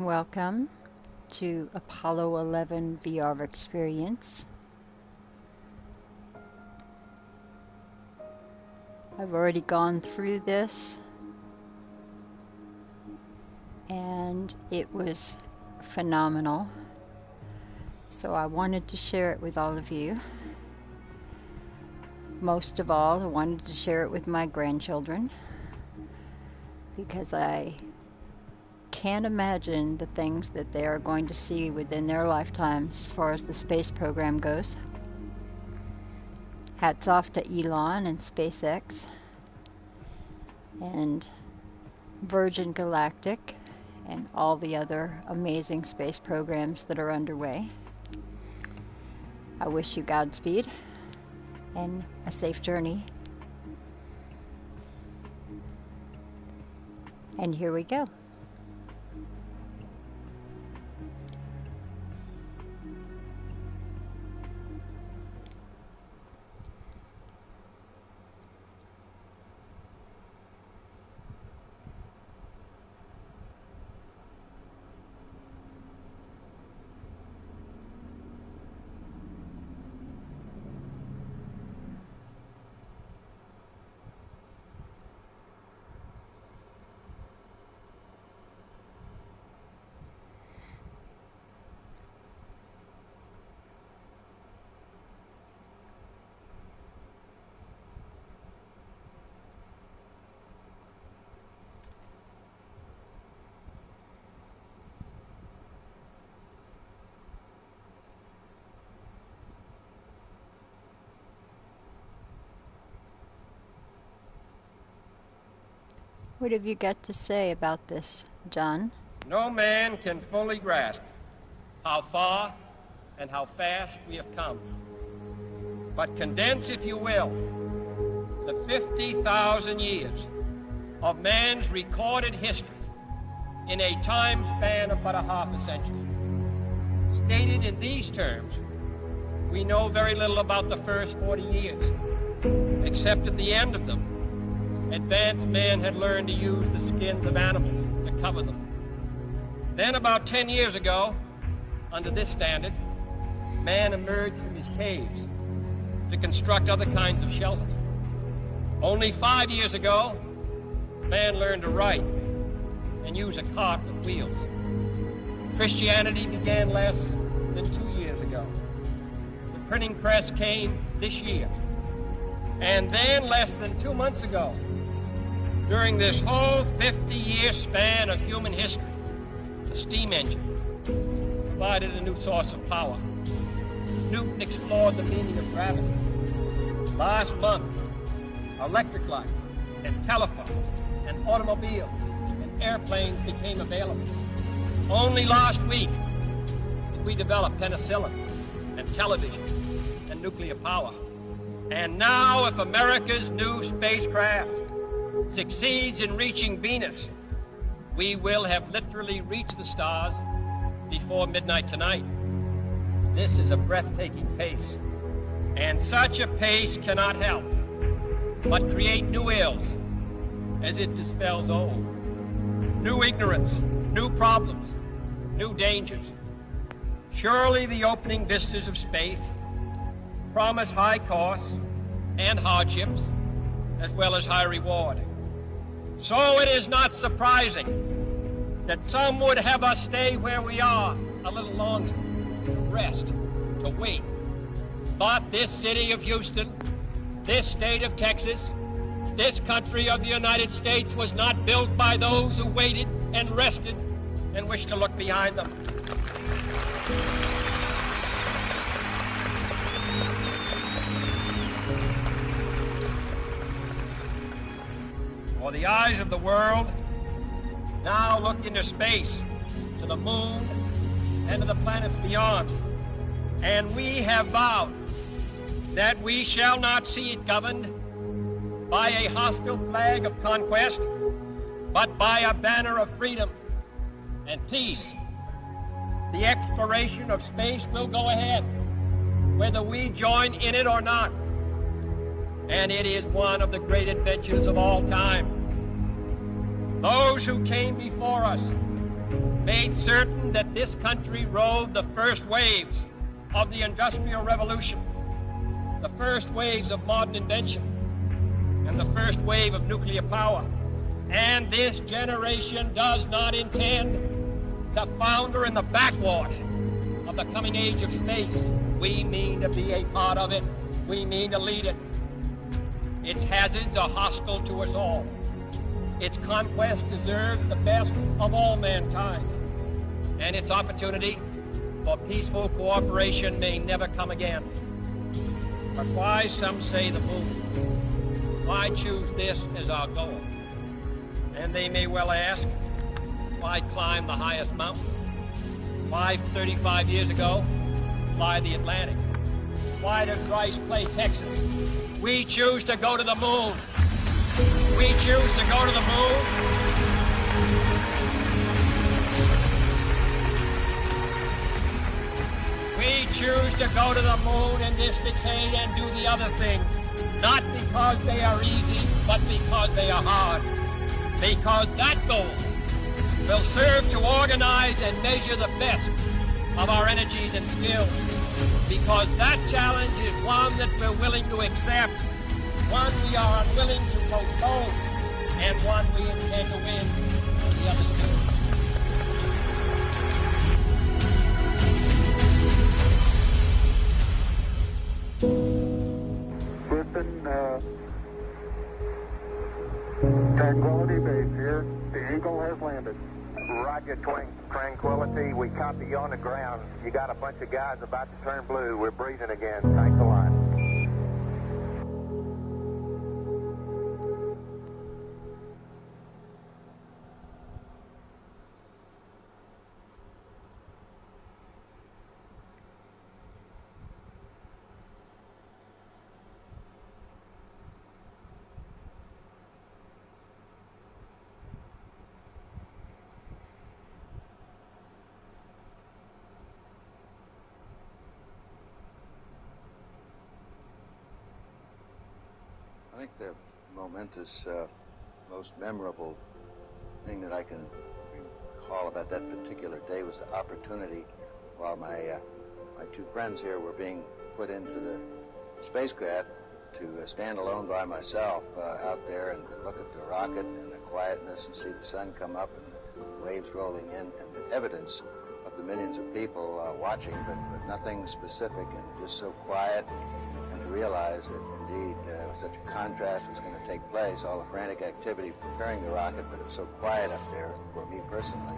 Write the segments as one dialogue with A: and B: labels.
A: Welcome to Apollo 11 VR experience. I've already gone through this and it was phenomenal. So I wanted to share it with all of you. Most of all, I wanted to share it with my grandchildren because I can't imagine the things that they are going to see within their lifetimes as far as the space program goes. Hats off to Elon and SpaceX and Virgin Galactic and all the other amazing space programs that are underway. I wish you Godspeed and a safe journey. And here we go. What have you got to say about this, John?
B: No man can fully grasp how far and how fast we have come. But condense, if you will, the 50,000 years of man's recorded history in a time span of but a half a century. Stated in these terms, we know very little about the first 40 years, except at the end of them, advanced man had learned to use the skins of animals to cover them. Then about 10 years ago, under this standard, man emerged from his caves to construct other kinds of shelter. Only 5 years ago, man learned to write and use a cart with wheels. Christianity began less than 2 years ago. The printing press came this year. And then less than 2 months ago, during this whole 50-year span of human history, the steam engine provided a new source of power. Newton explored the meaning of gravity. Last month, electric lights and telephones and automobiles and airplanes became available. Only last week did we develop penicillin and television and nuclear power. And now, if America's new spacecraft succeeds in reaching Venus, we will have literally reached the stars before midnight tonight. This is a breathtaking pace, and such a pace cannot help but create new ills as it dispels old. New ignorance, new problems, new dangers. Surely the opening vistas of space promise high costs and hardships, as well as high reward. So it is not surprising that some would have us stay where we are a little longer, to rest, to wait. But this city of Houston, this state of Texas, this country of the United States was not built by those who waited and rested and wished to look behind them. For the eyes of the world now look into space, to the moon, and to the planets beyond. And we have vowed that we shall not see it governed by a hostile flag of conquest, but by a banner of freedom and peace. The exploration of space will go ahead, whether we join in it or not. And it is one of the great adventures of all time. Those who came before us made certain that this country rode the first waves of the Industrial Revolution, the first waves of modern invention, and the first wave of nuclear power. And this generation does not intend to founder in the backwash of the coming age of space. We mean to be a part of it. We mean to lead it. Its hazards are hostile to us all. Its conquest deserves the best of all mankind. And its opportunity for peaceful cooperation may never come again. But why, some say, the moon? Why choose this as our goal? And they may well ask, why climb the highest mountain? Why, 35 years ago, fly the Atlantic? Why does Rice play Texas? We choose to go to the moon. We choose to go to the moon. We choose to go to the moon in this decade and do the other thing, not because they are easy, but because they are hard. Because that goal will serve to organize and measure the best of our energies and skills. Because that challenge is one that we're willing to accept, one we are unwilling to postpone, and one we intend to win on the other side.
C: Houston, Tranquility Base here. The Eagle has landed.
D: Roger, Tranquility. We copy you on the ground. You got a bunch of guys about to turn blue. We're breathing again. Thanks a lot.
E: I think the momentous, most memorable thing that I can recall about that particular day was the opportunity while my two friends here were being put into the spacecraft to stand alone by myself out there and look at the rocket and the quietness and see the sun come up and the waves rolling in and the evidence of the millions of people watching, but nothing specific and just so quiet, and to realize that indeed such a contrast was going to take place, all the frantic activity preparing the rocket, but it's so quiet up there for me personally,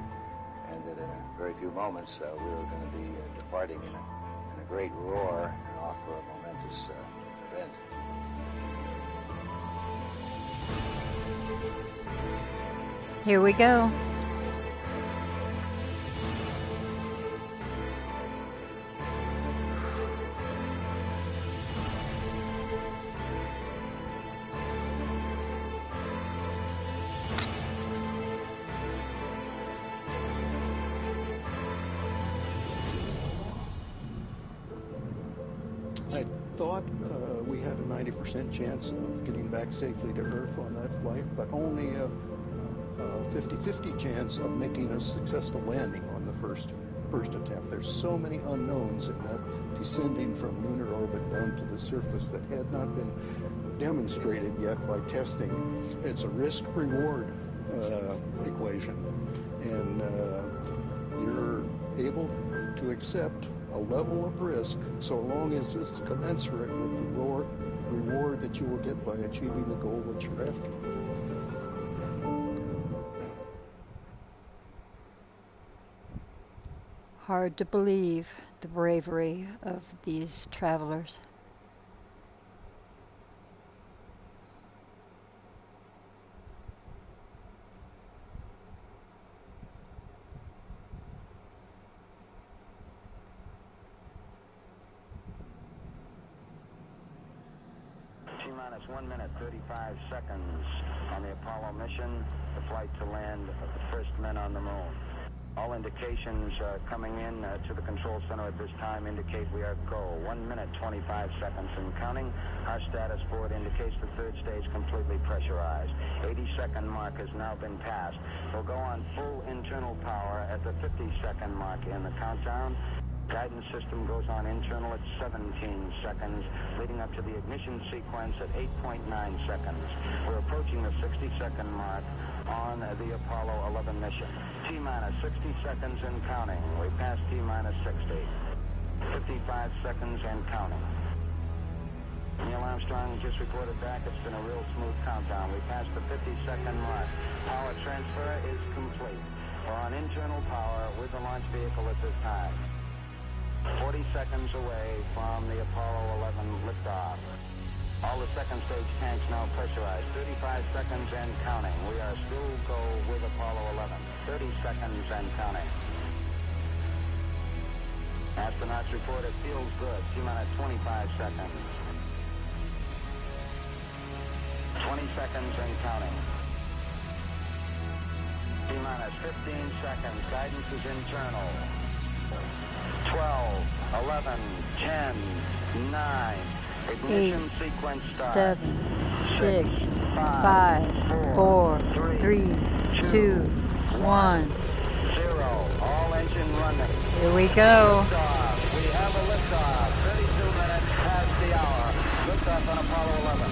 E: and that in a very few moments we were going to be departing in a great roar and off for a momentous event.
A: Here we go.
F: I thought we had a 90% chance of getting back safely to Earth on that flight, but only a 50-50 chance of making a successful landing on the first attempt. There's so many unknowns in that descending from lunar orbit down to the surface that had not been demonstrated yet by testing. It's a risk-reward equation, and you're able to accept a level of risk so long as it's commensurate with the reward that you will get by achieving the goal that you're after.
A: Hard to believe the bravery of these travelers.
G: T-minus 1 minute, 35 seconds on the Apollo mission, the flight to land of the first men on the moon. All indications coming in to the control center at this time indicate we are go. 1 minute, 25 seconds and counting. Our status board indicates the third stage completely pressurized. 80-second mark has now been passed. We'll go on full internal power at the 50-second mark in the countdown. Guidance system goes on internal at 17 seconds, leading up to the ignition sequence at 8.9 seconds. We're approaching the 60-second mark on the Apollo 11 mission. T-minus 60 seconds and counting. We passed T-minus 60. 55 seconds and counting. Neil Armstrong just reported back. It's been a real smooth countdown. We passed the 50-second mark. Power transfer is complete. We're on internal power with the launch vehicle at this time. 40 seconds away from the Apollo 11 liftoff. All the second stage tanks now pressurized. 35 seconds and counting. We are still go with Apollo 11. 30 seconds and counting. Astronauts report it feels good. T-minus 25 seconds. 20 seconds and counting. T-minus 15 seconds. Guidance is internal. 12, 11, 10, 9. Ignition
A: 8,
G: sequence start.
A: 7, 6, 5, 4, 3, 2, 1.
G: 0. All engine running.
A: Here we go.
G: Liftoff. We have a liftoff. 32 minutes past the hour. Liftoff on Apollo 11.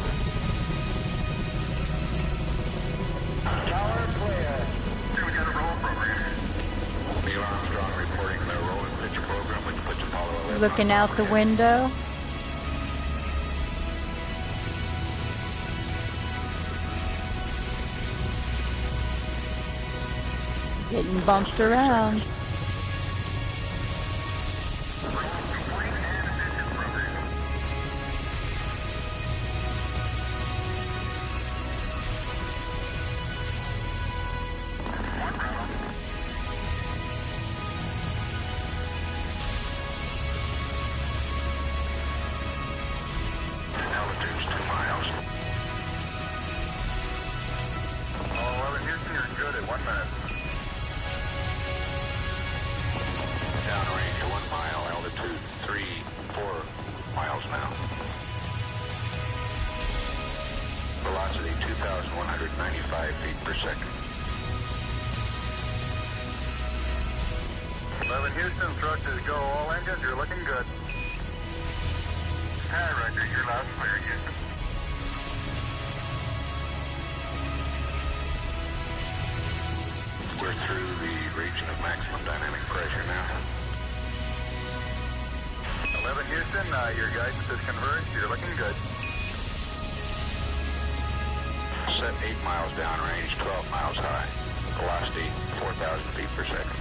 G: Tower clear.
C: We got a roll program.
D: Neil Armstrong reporting the roll and pitch program, which puts Apollo 11.
A: Looking out the window. Getting bumped around.
D: Altitude's 2 miles.
C: Oh, 11 Houston, you're good at 1 minute.
D: Downrange 1 mile, altitude 3, 4 miles now. Velocity 2,195 feet per second.
C: 11 Houston, thrust is go. All engines, you're looking good. Hi, Roger. You're loud and clear, Houston.
D: We're through the region of maximum dynamic pressure now.
C: 11 Houston, your guidance is converged. You're looking good.
D: Set 8 miles downrange, 12 miles high. Velocity 4,000 feet per second.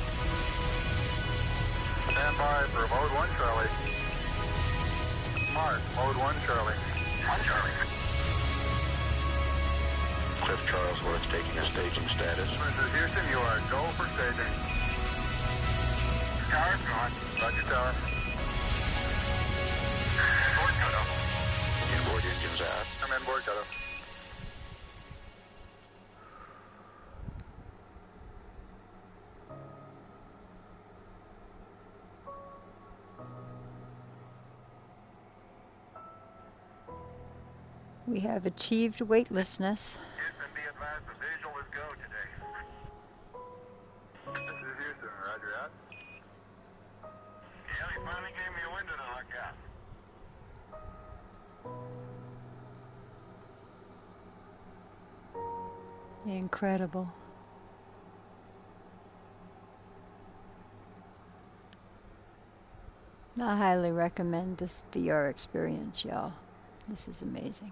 C: Stand by for mode 1, Charlie. Mark, mode 1, Charlie. 1, Charlie.
D: Cliff Charlesworth taking a staging status.
C: This is Houston, you are go for staging. Tower's gone. Roger, tower. Board cutoff.
D: Inboard engines out.
C: I'm in board cutoff.
A: We have achieved weightlessness.
C: Houston, be advised the visual is go today. This is Houston, roger out. Yeah, he finally gave me a window to look out.
A: Incredible. I highly recommend this VR experience, y'all. This is amazing.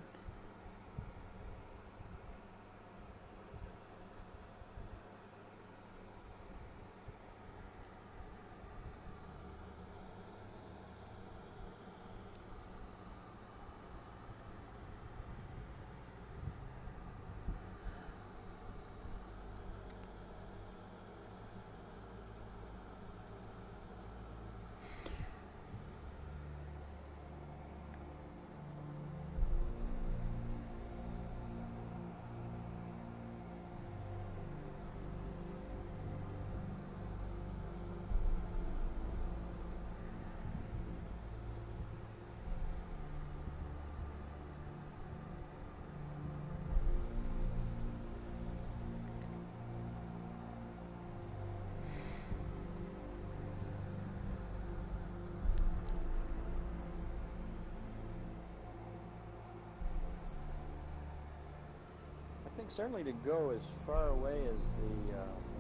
H: think certainly to go as far away as the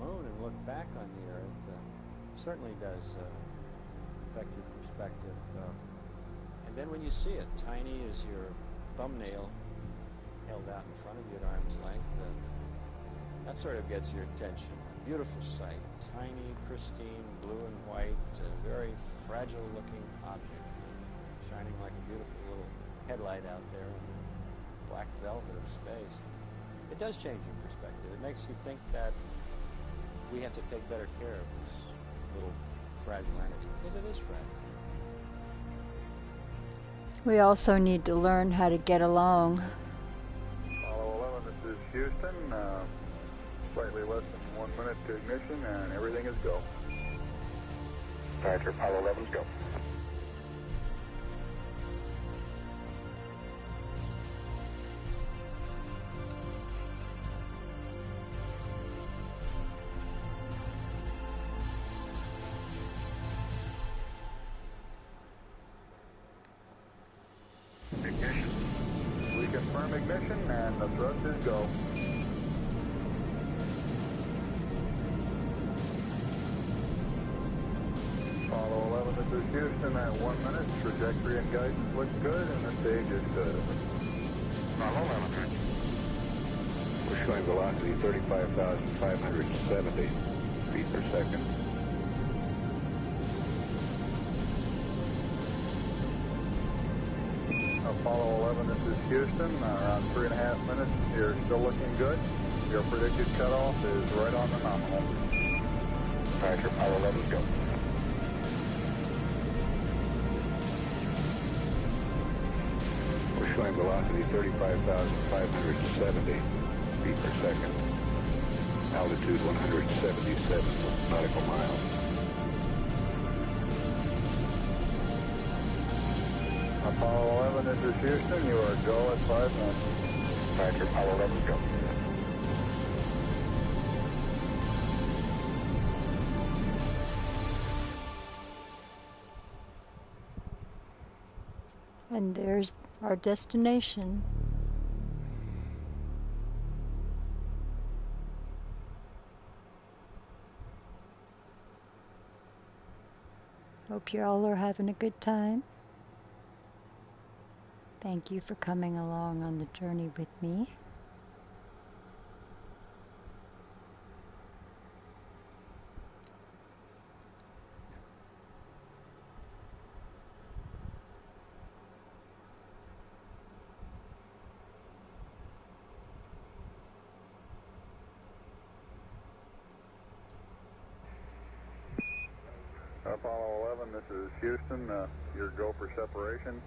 H: moon and look back on the Earth certainly does affect your perspective. And then when you see it, tiny as your thumbnail held out in front of you at arm's length, that sort of gets your attention. A beautiful sight, tiny, pristine, blue and white, very fragile-looking object, shining like a beautiful little headlight out there in the black velvet of space. It does change your perspective. It makes you think that we have to take better care of this little fragile entity, because it is fragile.
A: We also need to learn how to get along.
C: Apollo 11, this is Houston. Slightly less than 1 minute to ignition, and everything is go.
G: Roger, Apollo 11's go.
C: Ignition. We confirm ignition, and the thrust is go. Apollo 11, this is Houston at 1 minute. Trajectory and guidance looks good, and the stage is good.
G: Apollo 11.
I: We're showing velocity 35,570 feet per second.
C: Apollo 11, this is Houston. Around 3.5 minutes. You're still looking good. Your predicted cutoff is right on the nominal.
G: Roger, Apollo 11's go.
I: We're showing velocity 35,570 feet per second. Altitude 177 nautical miles.
C: Apollo 11, this is Houston. You are go at 5 minutes.
G: Roger, Apollo 11's go.
A: And there's our destination. Hope you all are having a good time. Thank you for coming along on the journey with me.
C: Apollo 11, this is Houston. Your go for separation.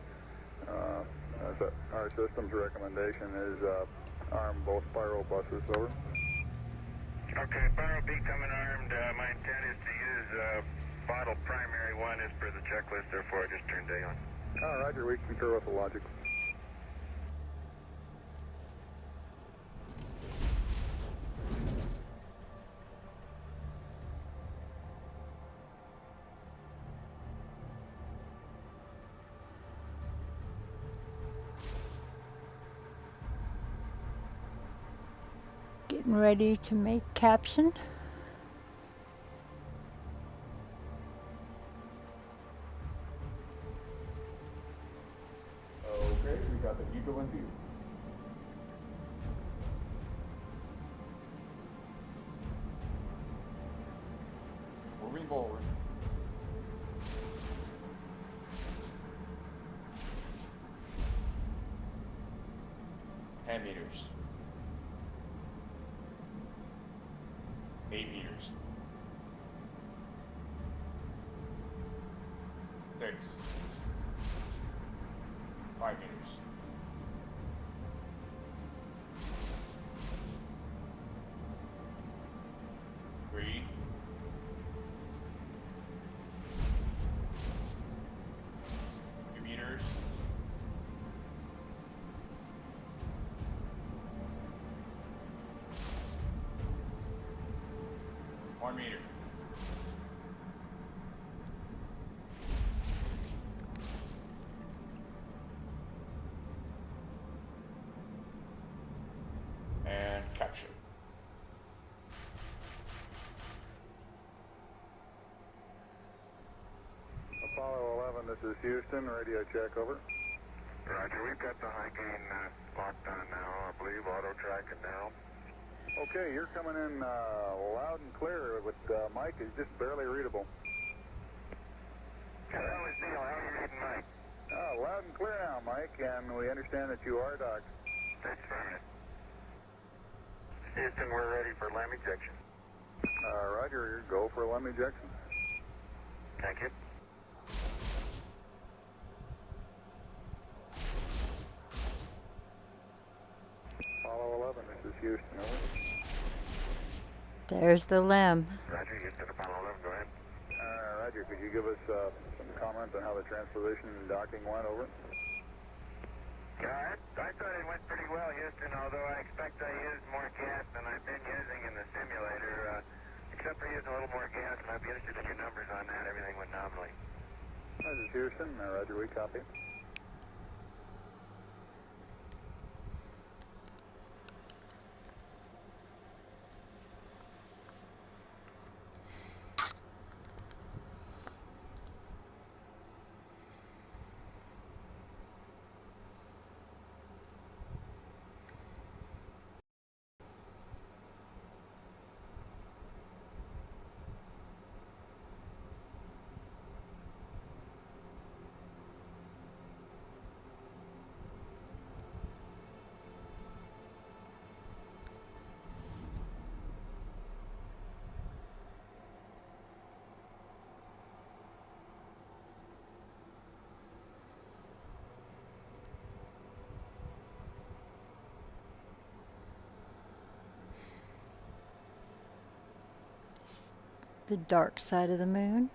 C: Our system's recommendation is arm both spiral buses, over.
G: Okay, Spiral B coming armed. My intent is to use bottle primary one as per the checklist, therefore I just turned day on.
C: Roger, we concur with the logic.
A: Getting ready to make caption.
C: Okay, we got the Eagle in view. Moving forward.
J: Meters. 8 meters. 6. 5 meters. 3. 2 meters. 1 meter. And
C: Apollo 11, this is Houston. Radio check, over.
D: Roger, we've got the high gain locked on now, I believe. Auto track and now.
C: Okay, you're coming in loud and clear, but Mike is just barely readable.
D: How is Neil? How are you reading Mike?
C: Loud and clear now, Mike, and we understand that you are docked.
D: That's right. Houston, we're ready for LEM ejection.
C: Roger, go for LEM ejection.
D: Thank you.
C: Apollo 11, this is Houston, over.
A: There's the LEM.
D: Roger, Houston, Apollo 11, go ahead.
C: Roger, could you give us some comments on how the transposition and docking went, over?
D: Yeah, I thought it went pretty well, Houston, although I expect I used more gas than I've been using in the simulator. Except for using a little more gas, and I'd be interested in your numbers on that. Everything went nominally.
C: This is Houston. Roger, we copy.
A: The dark side of the moon.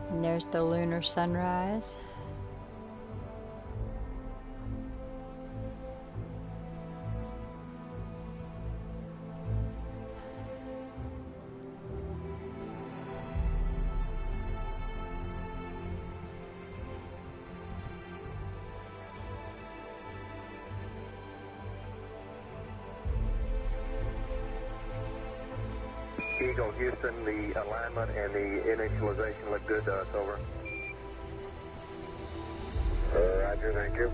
A: And there's the lunar sunrise.
D: Eagle, Houston, the alignment and the initialization look good to us, over. Roger, thank you.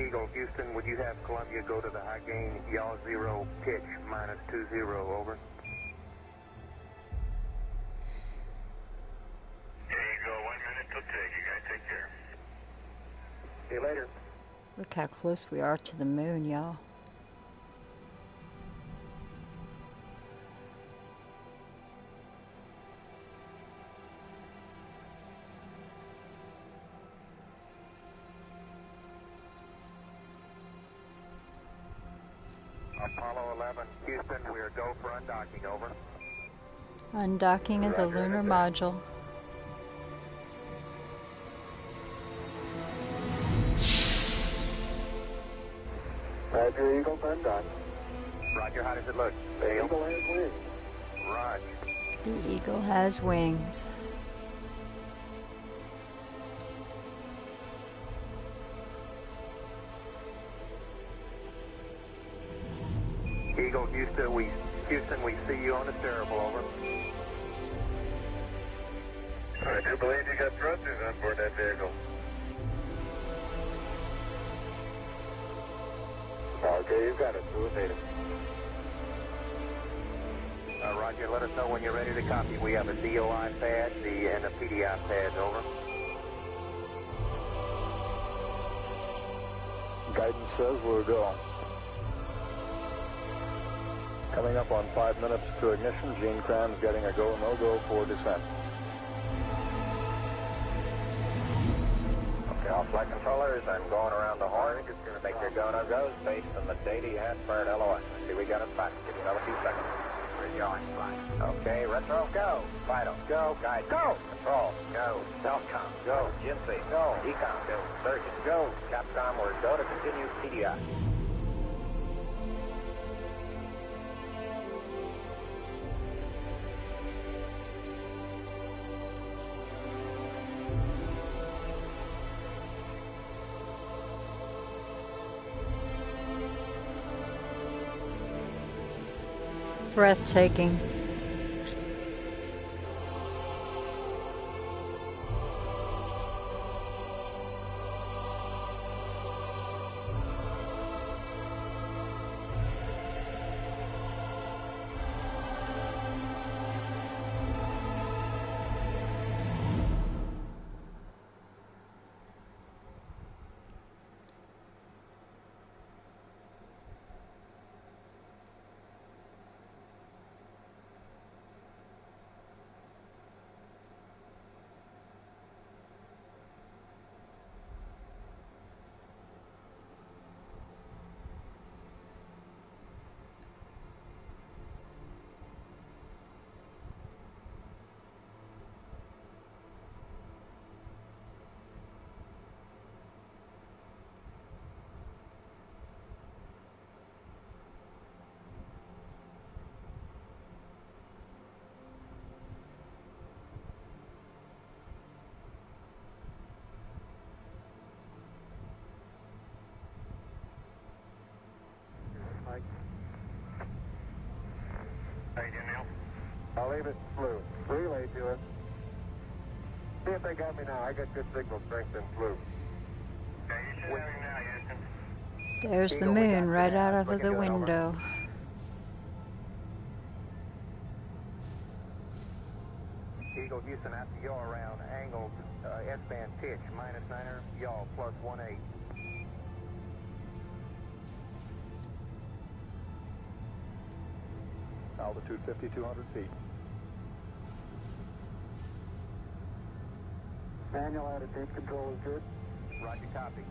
D: Eagle, Houston, would you have Columbia go to the high gain, yaw 0, pitch -20, over? See you later.
A: Look how close we are to the moon, y'all.
D: Apollo 11, Houston, we are go for undocking, over.
A: Undocking of the lunar module.
D: Roger, Eagle, undock. Roger, how does it look? The Eagle has wings. Roger.
A: The eagle has wings.
D: Eagle, Houston, we see you on the steerable, over. I do believe you got thrusters on board that vehicle. Okay, you got it. We'll data. Roger, let us know when you're ready to copy. We have a DOI pad and a PDI pad, over.
C: Guidance says we're go. Coming up on 5 minutes to ignition. Gene Kran's getting a go, no-go for descent.
D: Okay, all flight controllers, I'm going around the horn. Just going to make your go, no-goes based on the data you had for an LOS. See, we got it back. Give you another few seconds. We're going, flight. Okay, retro, go. Vital, go. Guide, go. Control, go. Telcom, go. Ginsey, go. Ecom, go. Surgeon, go. Capcom, we're go to continue PDI.
A: breathtaking.
D: How you doing, Neil? I'll leave it blue. Relay to us. See if they got me now. I got good signal strength in blue. Okay, you should have me now, Houston.
A: There's the moon right out of the window.
D: Eagle, Houston, after yaw around, angled S-band pitch, -9er, yaw, +18.
C: Altitude 5,200 feet.
D: Manual attitude control is good. Roger, copy.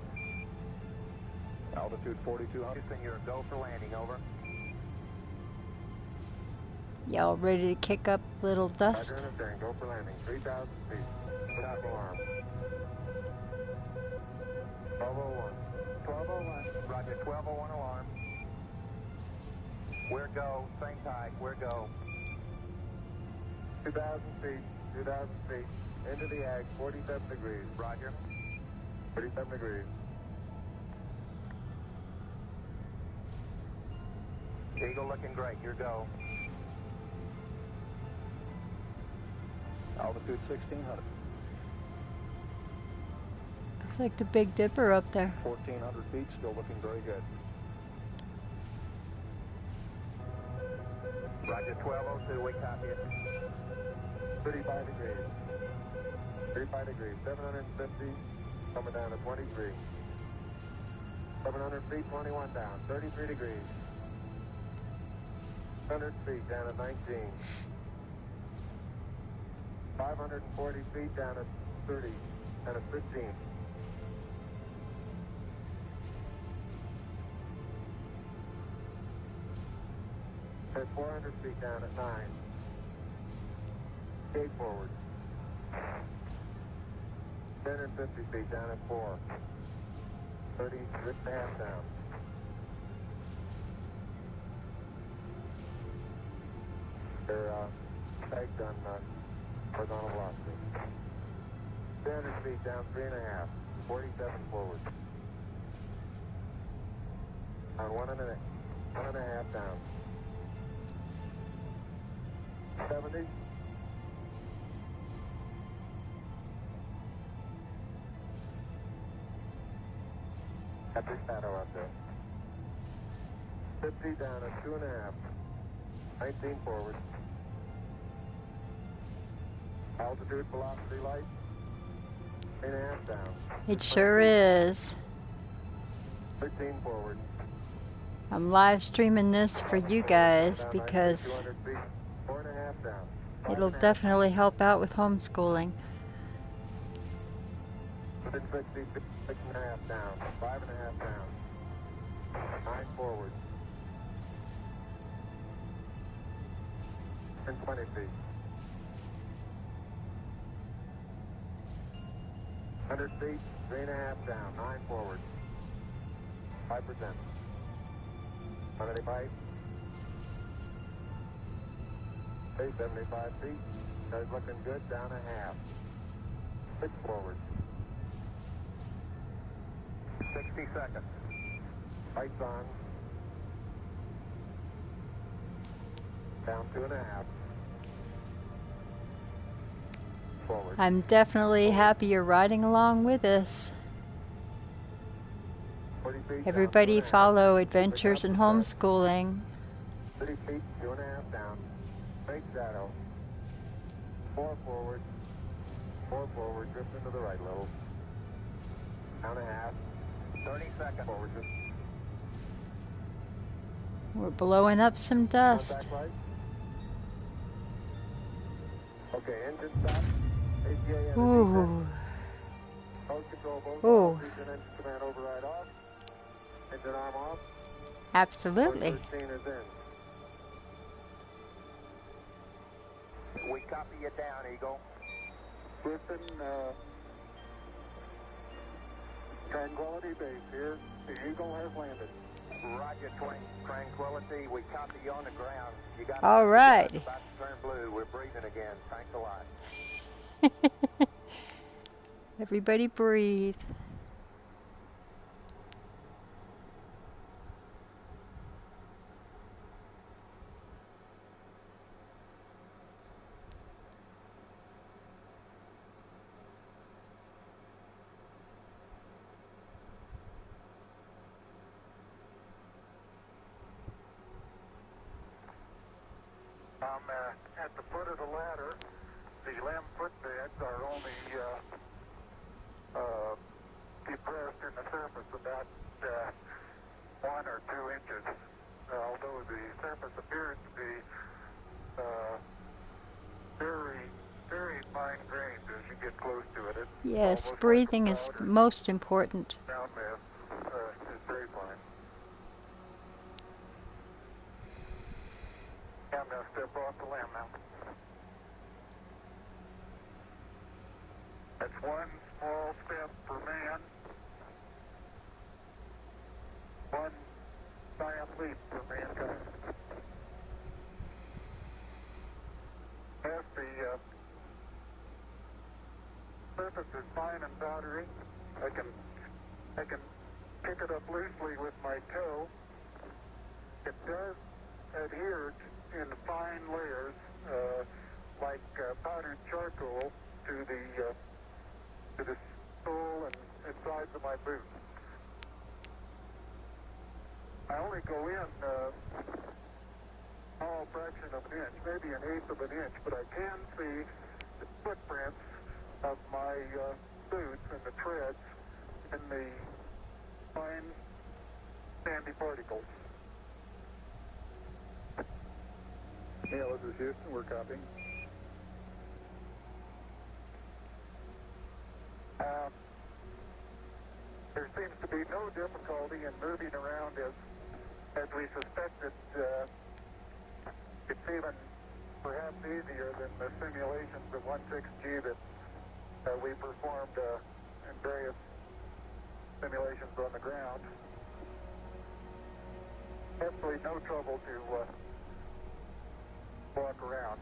C: Altitude 4,200.
D: Houston, you're a go for landing, over.
A: Y'all ready to kick up little dust?
D: Roger, understand, go for landing, 3,000 feet. Stop alarm. 1201. 1201. Roger, 1201 alarm. Where go, same type, where go. 2,000 feet, 2,000 feet. Into the ag, 47 degrees. Roger. 47 degrees. Eagle looking great, your go.
C: Altitude 1,600.
A: Looks like the Big Dipper up there.
C: 1,400 feet, still looking very good.
D: Roger, 1202, we copy it. 35 degrees. 35 degrees, 750, coming down to 23. 700 feet, 21 down, 33 degrees. 100 feet, down to 19. 540 feet, down to 30, down to 15. At 400 feet, down at 9. Gate forward. 1050 feet, down at 4. 36.5 down. They're pegged on horizontal velocity. 300 feet, down 3.5. 47 forward. On 1.5 down. 70. After shadow up there. 50 down at 2.5. 19 forward. Altitude, velocity, light. 8.5 down.
A: It sure is.
D: 13 forward.
A: I'm live streaming this for you guys because
D: 4.5 down.
A: it'll definitely help out with homeschooling.
D: 160, 6.5 down. 5.5 down. 9 forward. And 20 feet. 100 feet, 3.5 down. 9 forward. 5%. 185. 75 feet. That's looking good. Down a half. 6 forward. 60 seconds. Lights on.
C: Down 2.5. Forward.
A: I'm definitely happy you're riding along with us.
C: 40 feet
A: Everybody
C: down, 2.5.
A: follow Adventures in Homeschooling.
C: 30 feet, 2.5 down. Straight shadow. 4 forward. 4 forward. Drift into the right level. Down 1/2. 30 seconds. Forward. Just
A: We're blowing up some dust.
C: contact light. Okay, engine stop. ATA energy
A: Ooh.
C: set. Mode control both
A: Ooh.
C: off. Engine command override off. Engine arm off.
A: Absolutely.
C: 113 is in.
D: We copy you down, Eagle.
C: Houston, Tranquility Base here. The Eagle has landed.
D: Roger, Tranquility. We copy you on the ground. You got
A: All right.
D: about to turn blue. We're breathing again. Thanks a lot.
A: Everybody breathe.
C: I'm at the foot of the ladder. The limb footbeds are only depressed in the surface about 1 or 2 inches. Although the surface appears to be very, very fine grained as you get close to it. It's
A: Yes,
C: almost
A: breathing
C: like a
A: is
C: powder.
A: most important.
C: Ground mass is very fine. I'm going to step off the limb now. That's one small step for man, one giant leap for mankind. As the surface is fine and powdery, I can pick it up loosely with my toe. It does adhere in fine layers, like powdered charcoal, to the sole and sides of my boot. I only go in a small fraction of an inch, maybe an eighth of an inch, but I can see the footprints of my boots and the treads in the fine sandy particles. Neil, this is Houston. We're copying. There seems to be no difficulty in moving around as we suspected. It's even perhaps easier than the simulations of 16G that we performed in various simulations on the ground. Absolutely no trouble to walk around.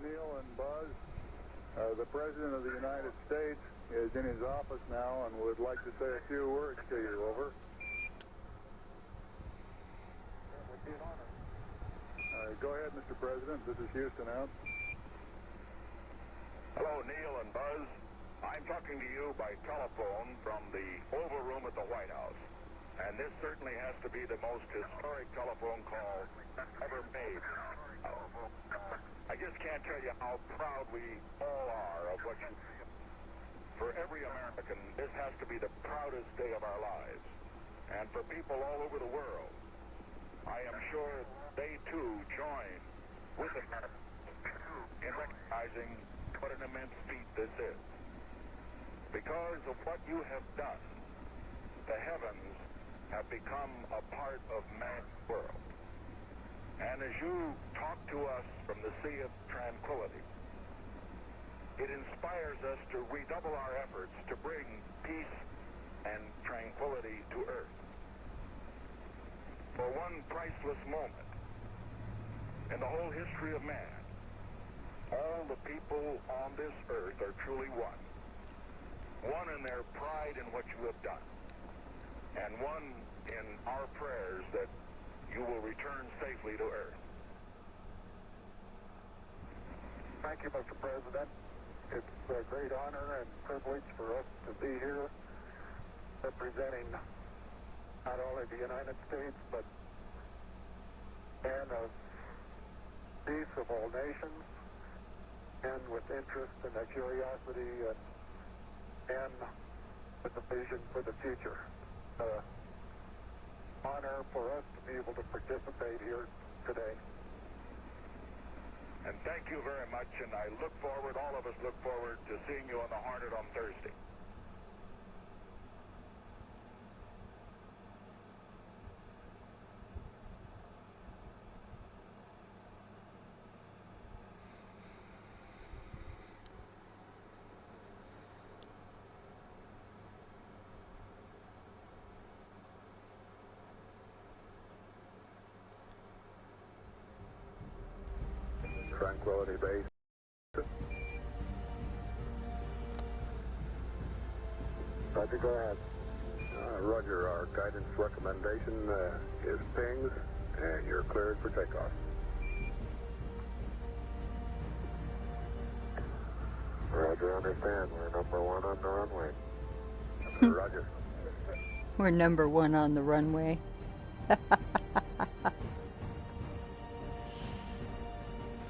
C: Neil and Buzz, the President of the United States is in his office now and would like to say a few words to you. Over. Go ahead, Mr. President. This is Houston out.
K: Hello, Neil and Buzz.
C: I'm talking to you by telephone from the Oval Room at the White House. And this certainly has to be the most historic telephone call ever made. I just can't tell you how proud we all are of what you... For every American, this has to be the proudest day of our lives. And for people all over the world, I am sure they too join with America in recognizing what an immense feat this is. Because of what you have done, the heavens have become a part of man's world. And as you talk to us from the sea of tranquility, it inspires us to redouble our efforts to bring peace and tranquility to Earth. For one priceless moment in the whole history of man, all the people on this Earth are truly one. One in their pride in what you have done, and one in our prayers that you will return safely to Earth. Thank you, Mr. President. It's a great honor and privilege for us to be here representing not only the United States, but men of peace of all nations, and with interest and a curiosity and with a vision for the future. Honor for us to be able to participate here today. And thank you very much, and I look forward, all of us look forward to seeing you on the Hornet on Thursday. Tranquility Base. Roger, go ahead. Roger, our guidance recommendation is pings, and you're cleared for takeoff. Roger, understand. We're number one on the runway. Roger.
A: We're number one on the runway.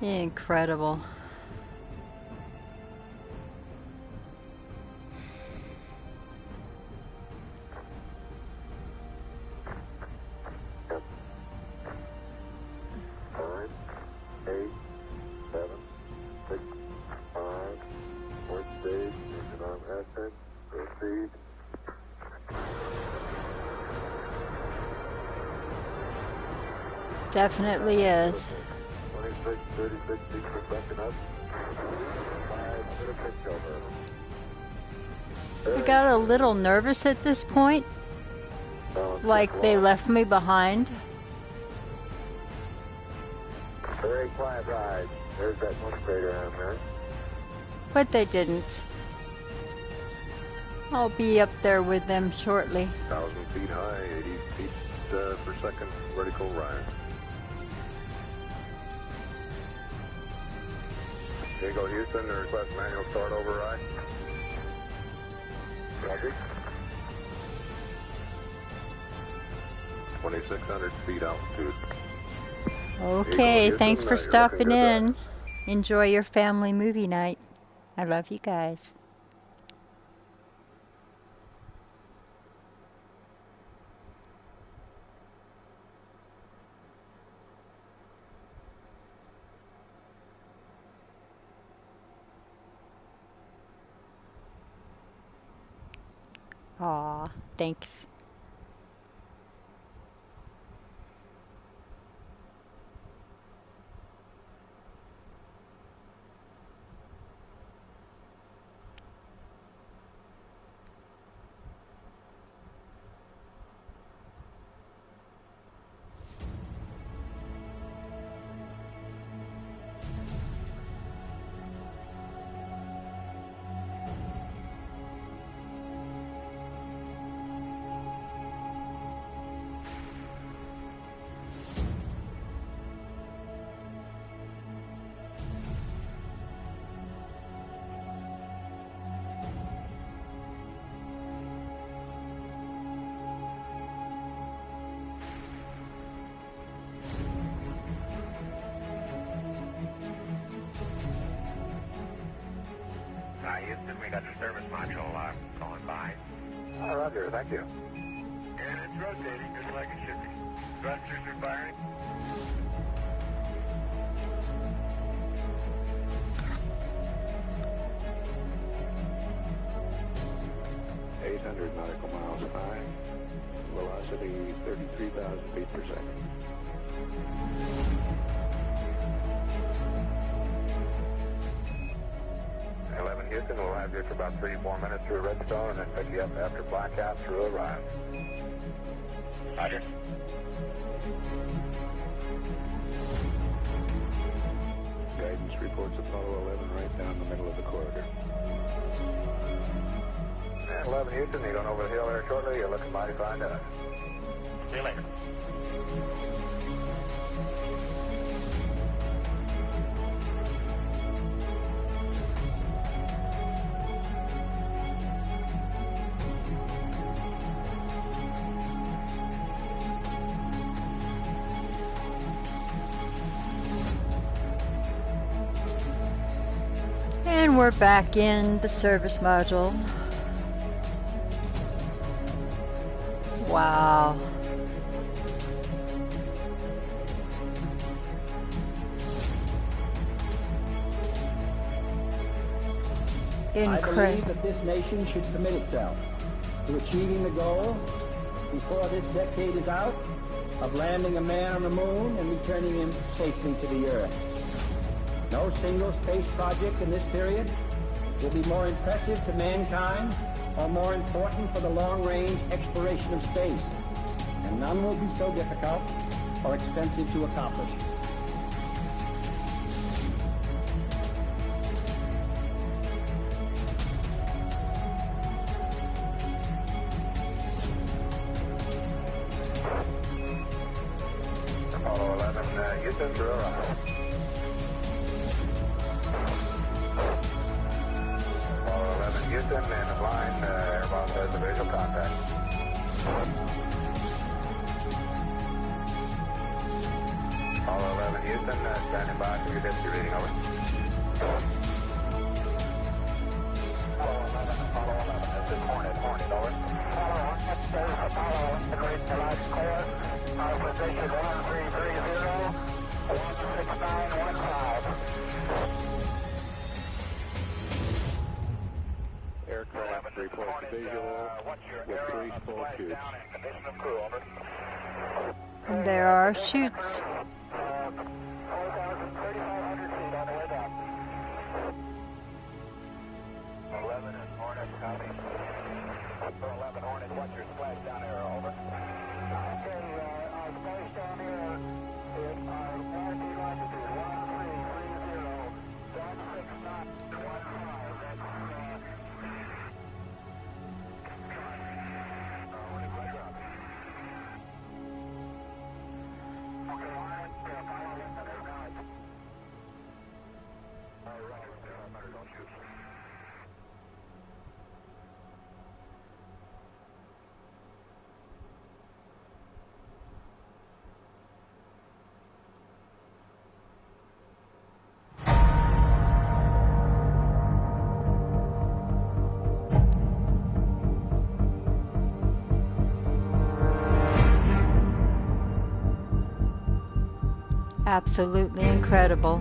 A: Incredible.
C: Nine, 8, 7, 6, 5, port stage, engine arm ascent, proceed.
A: Definitely is.
C: 26, 36 feet per second up. 5 to the pitch over.
A: I got a little nervous at this point. Like they left me behind.
C: Very quiet ride. There's that one crater on there.
A: But they didn't. I'll be up there with them shortly.
C: 1,000 feet high, 80 feet per second vertical rise. Diego Houston, request manual start override. Roger. 2,600 feet altitude.
A: Okay, thanks for stopping in. Enjoy your family movie night. I love you guys. Aw, thanks.
D: We got the service module going by.
C: Roger, thank you.
D: And it's rotating just like it should be. Thrusters are firing.
I: nautical miles high, velocity 33,000 feet per second.
D: Houston, we'll have you for about 3-4 minutes through Redstone and then pick you up after blackout through Orion. Roger.
I: Guidance reports Apollo 11 right down the middle of the corridor.
D: And 11 Houston, you're going over the hill there shortly. You're looking mighty fine to us. See you later.
A: And we're back in the service module. Wow.
K: I believe that this nation should commit itself to achieving the goal before this decade is out of landing a man on the moon and returning him safely to the earth. No single space project in this period will be more impressive to mankind or more important for the long-range exploration of space, and none will be so difficult or expensive to accomplish.
D: Apollo 11, Houston, through Orion. Houston, and the blind airboss has a visual contact. Apollo 11 Houston, standing by for your density reading, over. Apollo 11, this is Hornet, over. Apollo 1, this is Apollo 1, the great large core, our position 1330, 16915.
I: Aircraft reports visual with 3 full shoots.
A: There are shoots.
D: 11 and Hornet, copy. 11 Hornet, what's your splash down here, over? Okay, our splash down here is our latitude 1330, 16915.
A: Absolutely incredible.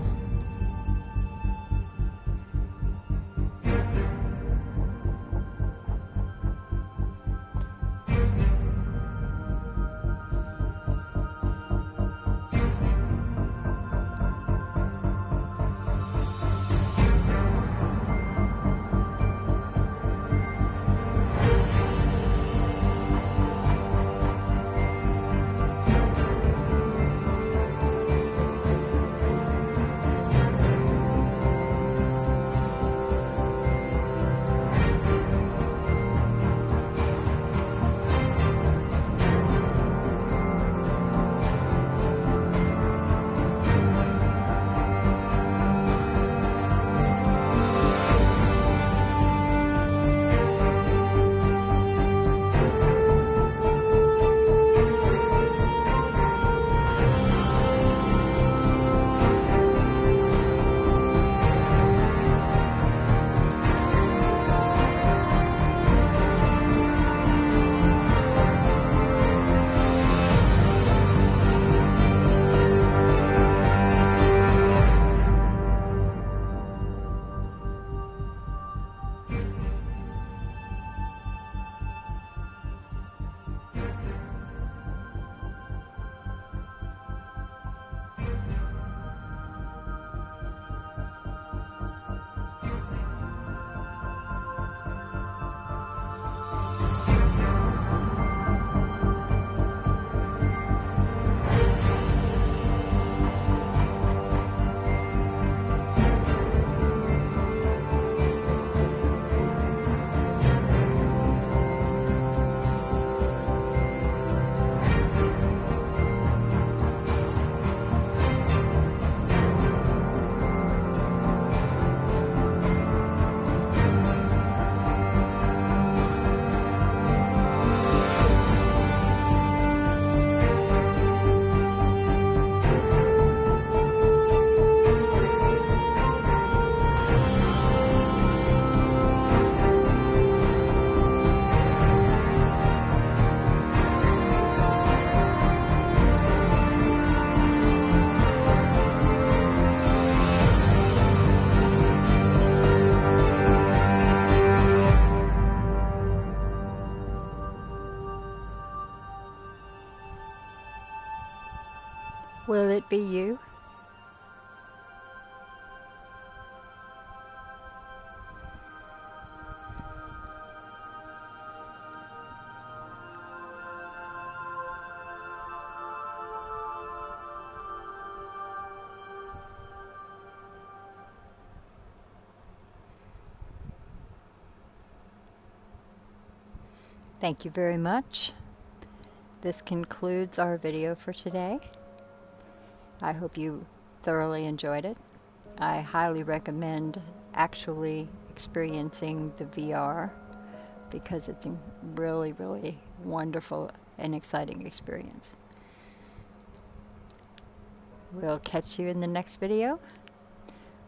A: Will it be you? Thank you very much. This concludes our video for today. I hope you thoroughly enjoyed it. I highly recommend actually experiencing the VR because it's a really, really wonderful and exciting experience. We'll catch you in the next video.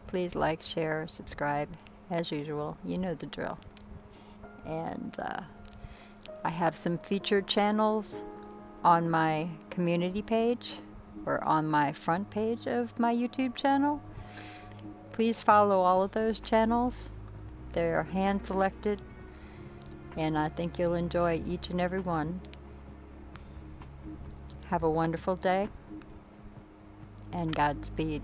A: Please like, share, subscribe, as usual. You know the drill. And I have some featured channels on my community page or on my front page of my YouTube channel. Please follow all of those channels. They're hand selected and I think you'll enjoy each and every one. Have a wonderful day and Godspeed.